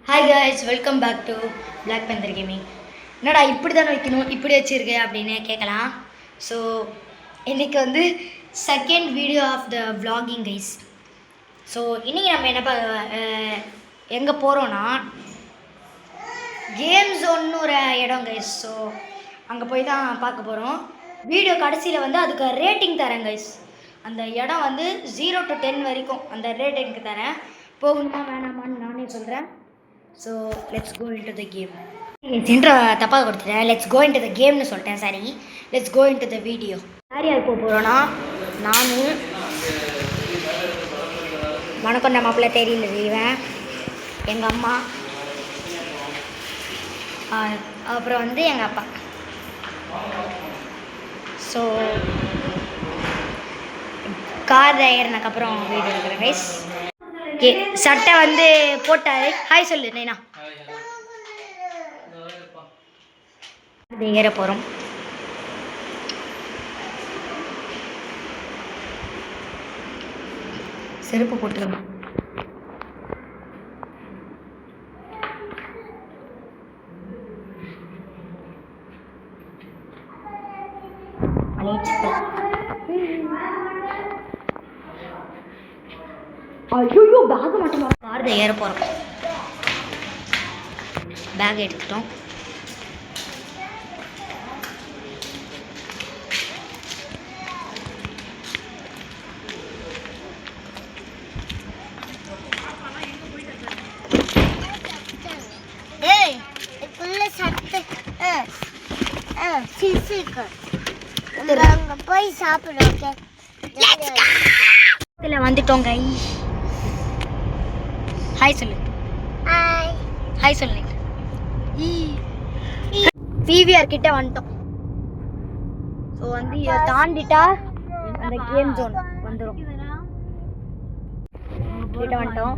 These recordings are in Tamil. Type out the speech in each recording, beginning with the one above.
Hi guys, welcome back to Black Panther Gaming. என்னடா இப்படி தானே வைக்கணும், இப்படி வச்சுருக்கேன் அப்படின்னு கேட்கலாம். ஸோ இன்றைக்கி வந்து second video of the vlogging guys. So இன்றைக்கி நம்ம எங்கே போகிறோன்னா கேம் ஜோன்னு ஒரு இடம் கைஸ். ஸோ அங்கே போய் தான் பார்க்க போகிறோம். வீடியோ கடைசியில் வந்து அதுக்கு ரேட்டிங் தரேன் கைஸ். அந்த இடம் வந்து 0 to 10 வரைக்கும் அந்த ரேட்டிங்க்கு தரேன். போகணுமா வேணாமான்னு நானே சொல்கிறேன். So let's go into the game. Intro தப்பாக கொடுத்துட்டேன். லெட்ஸ் கோ இன்டு த கேம்னு சொல்லிட்டேன். சரி, let's go into the video. யார் யார் போக போகிறோன்னா, நான் மணக்கொண்ட மாப்பிள்ளை தெரியல செய்வேன், எங்கள் அம்மா, அப்புறம் வந்து எங்கள் அப்பா. ஸோ கார் ஏறினதுக்கப்புறம் வீடியோ எடுக்கிறேன் கைஸ். ஓகே, சட்டை வந்து போட்டாரு. ஹாய் சொல்லு நைனா. ஏற போகிறோம். செருப்பு போட்டுக்கலாம். ஐயோ, பேக் மட்டும் கார் ஏற போகிறோம். பேக் எடுத்துட்டோம். போய் சாப்பிடுறோம். வந்துட்டோம் கை. ஹாய் சொல்லு. ஹாய் சொல்லு. பிவிஆர் கிட்ட வந்துட்டோம். ஸோ வந்து இதை தாண்டிட்டா அந்த கேம் ஜோன் வந்துடும். கிட்ட வந்துட்டோம்.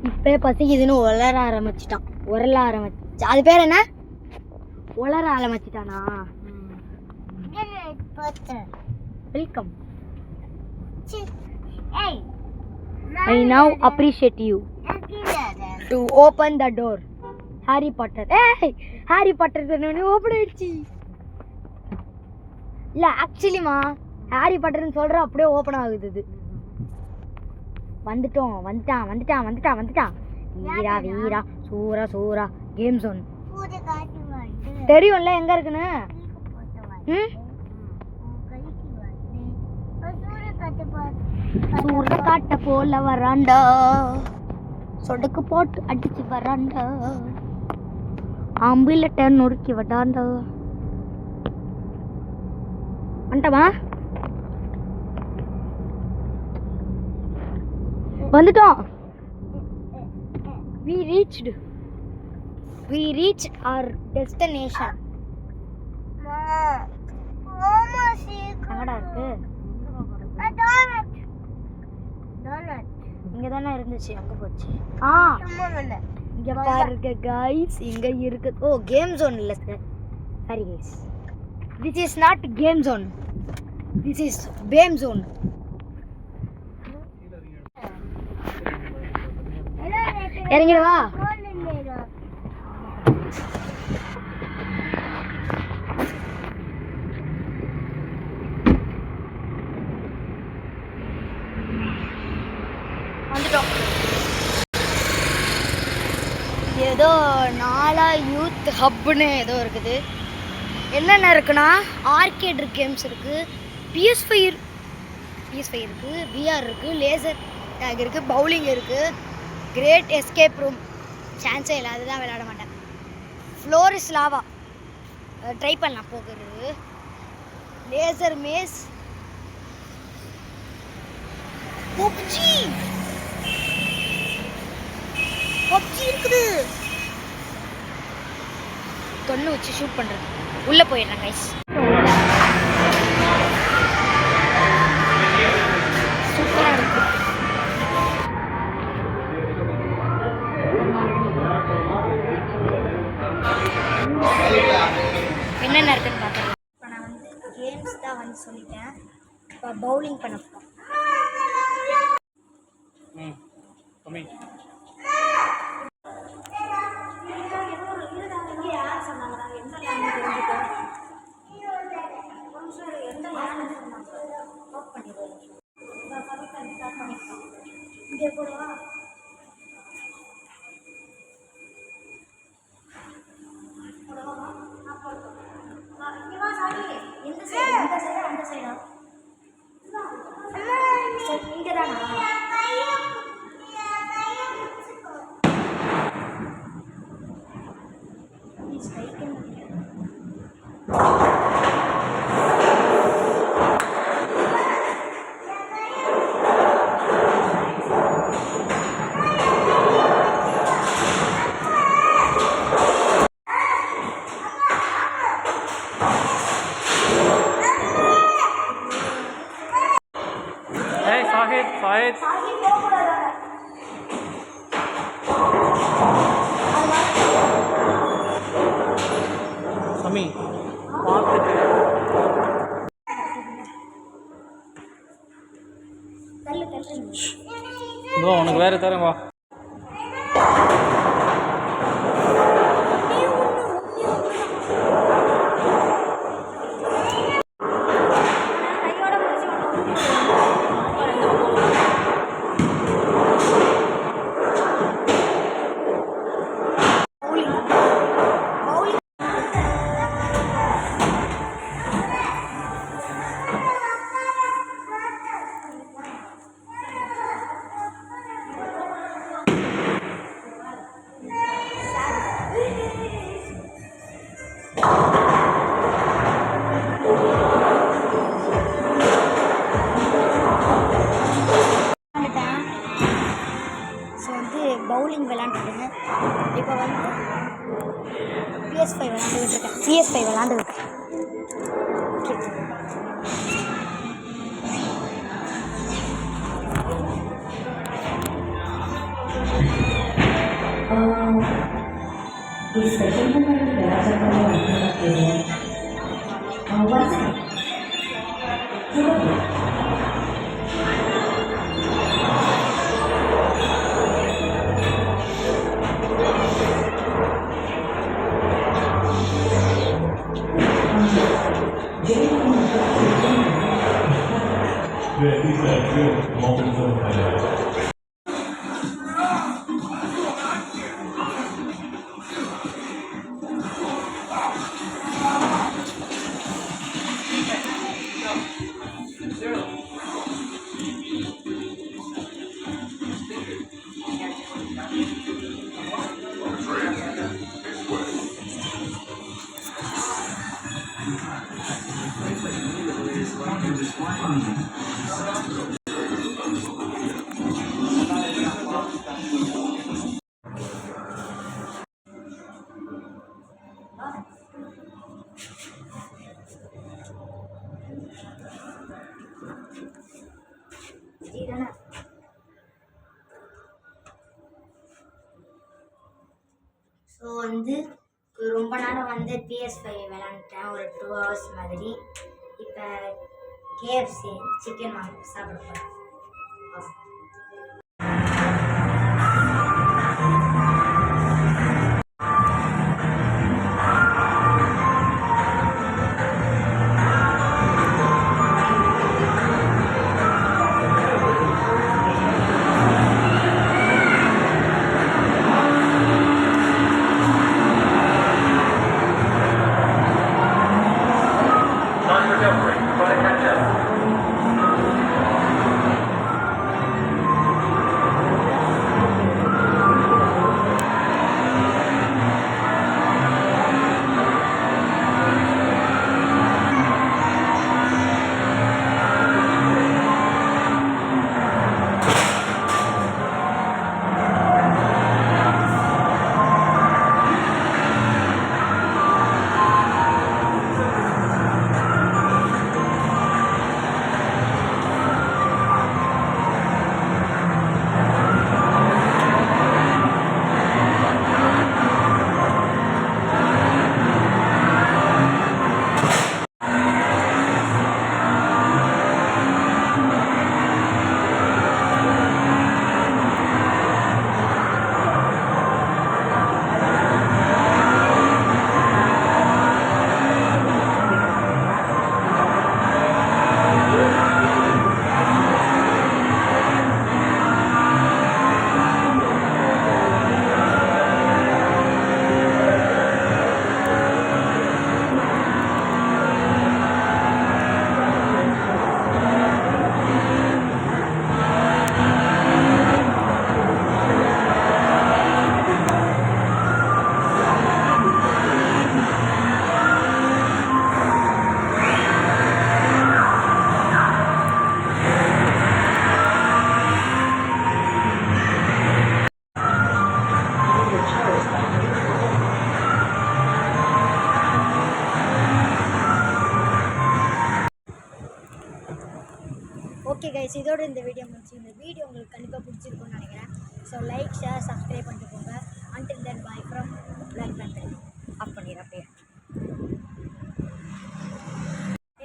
இப்ப பசிக்குதுன்னு உளர ஆரம்பிச்சிட்டான். அது பேர் என்ன? உளர ஆரம்பிச்சிட்டானா? Welcome. I now appreciate you to open the door. Harry Potter. Harry Potter சொன்னோடனே ஓப்பன் ஆயிடுச்சு. இல்லை ஆக்சுவலிமா ஹாரி பாட்டர்னு சொல்கிற அப்படியே ஓப்பன் ஆகுது. இது வந்துட்டான். வீரா வீரா சூரா சூரா கேம் ஜோன் தெரியும்ல எங்க இருக்குன்னு. சூர காட்ட போல வராண்டா, சொடுக்கு போட்டு அடிச்சு வராண்டா, ஆம்பிளட்ட நொறுக்கி வடாண்டா. வந்துட்டமா? வந்துட்டோம். We reached our destination. எங்கடா இருக்கு? இங்க தானே இருந்துச்சு. அங்க போச்சு. இங்க பாருங்க guys, இங்க இருக்கு. ஓ, கேம் ஜோன் இல்ல சார். சரி guys, this is not game zone, this is BAME zone. இறங்கிடுவா. வந்துட்டோம். ஏதோ நாளா யூத் ஹப்னு ஏதோ இருக்குது. என்னென்ன இருக்குன்னா, ஆர்கேட் கேம்ஸ் இருக்குது, PS5 இருக்குது, VR இருக்குது, லேசர் டேக் இருக்குது, பவுலிங் இருக்குது, கிரேட் எஸ்கேப் ரூம் சான்ஸே இல்லை, அதுதான் விளையாட மாட்டேன். ஃப்ளோர் இஸ் லாவா ட்ரை பண்ணலாம் போகிறது. லேசர் மேஸ், பப்ஜி இருக்குது. கண்ணு வச்சு ஷூட் பண்ணுறது. உள்ளே போயிடுறேன் கைஸ். சூப்பராக இருக்குது. என்னென்ன இருக்குன்னு பார்க்கலாம். இப்போ நான் வந்து கேம்ஸ் தான் வந்து சொல்லிட்டேன். இப்போ பவுலிங் பண்ண போகிறோம். Fahid. Sami, பார்த்துட்டு உனக்கு வேறு தரேன் வா. பவுலிங் விளாண்டுட்டு இப்போ வந்து PS5 விளாண்டுக்கிட்டு இருக்கேன். PS5 விளாண்டுக்கிட்டு ஸோ வந்து ரொம்ப நேரம் வந்து PS5 விளாண்டுட்டேன், ஒரு 2 hours மாதிரி. இப்போ KFC சிக்கன் சாப்பிட போகிறேன். கைஸ், இதோட இந்த வீடியோ முடிச்சு. இந்த வீடியோ உங்களுக்கு கண்டிப்பாக பிடிச்சிருக்கும்னு நினைக்கிறேன். ஸோ லைக், ஷேர், சப்ஸ்கிரைப் பண்ணிட்டு போங்க. Until then bye from Black Panther. Off பண்ணிடுறேன் அப்படியே.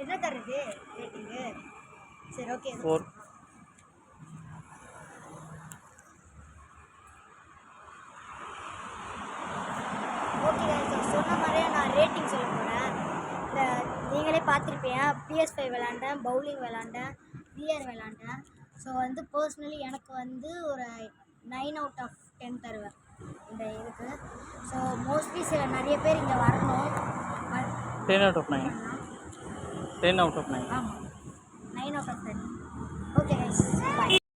என்ன தருது ரேட்டிங்கு? சரி, ஓகே. 4. ஓகே கைஸ், சொன்ன மாதிரியே நான் ரேட்டிங் சொல்ல போகிறேன். இந்த நீங்களே பார்த்துருப்பீங்க, PS5 விளாண்டேன், பவுலிங் விளாண்டேன், விஆர் விளாண்டேன். ஸோ வந்து பர்சனலி எனக்கு வந்து ஒரு 9 out of 10 தருவேன் இந்த இதுக்கு. ஸோ மோஸ்ட்லி நிறைய பேர் இங்கே வரணும். 10 out of 9. 10 out of 9. ஆமாம், 9 out of 10. Okay guys, bye.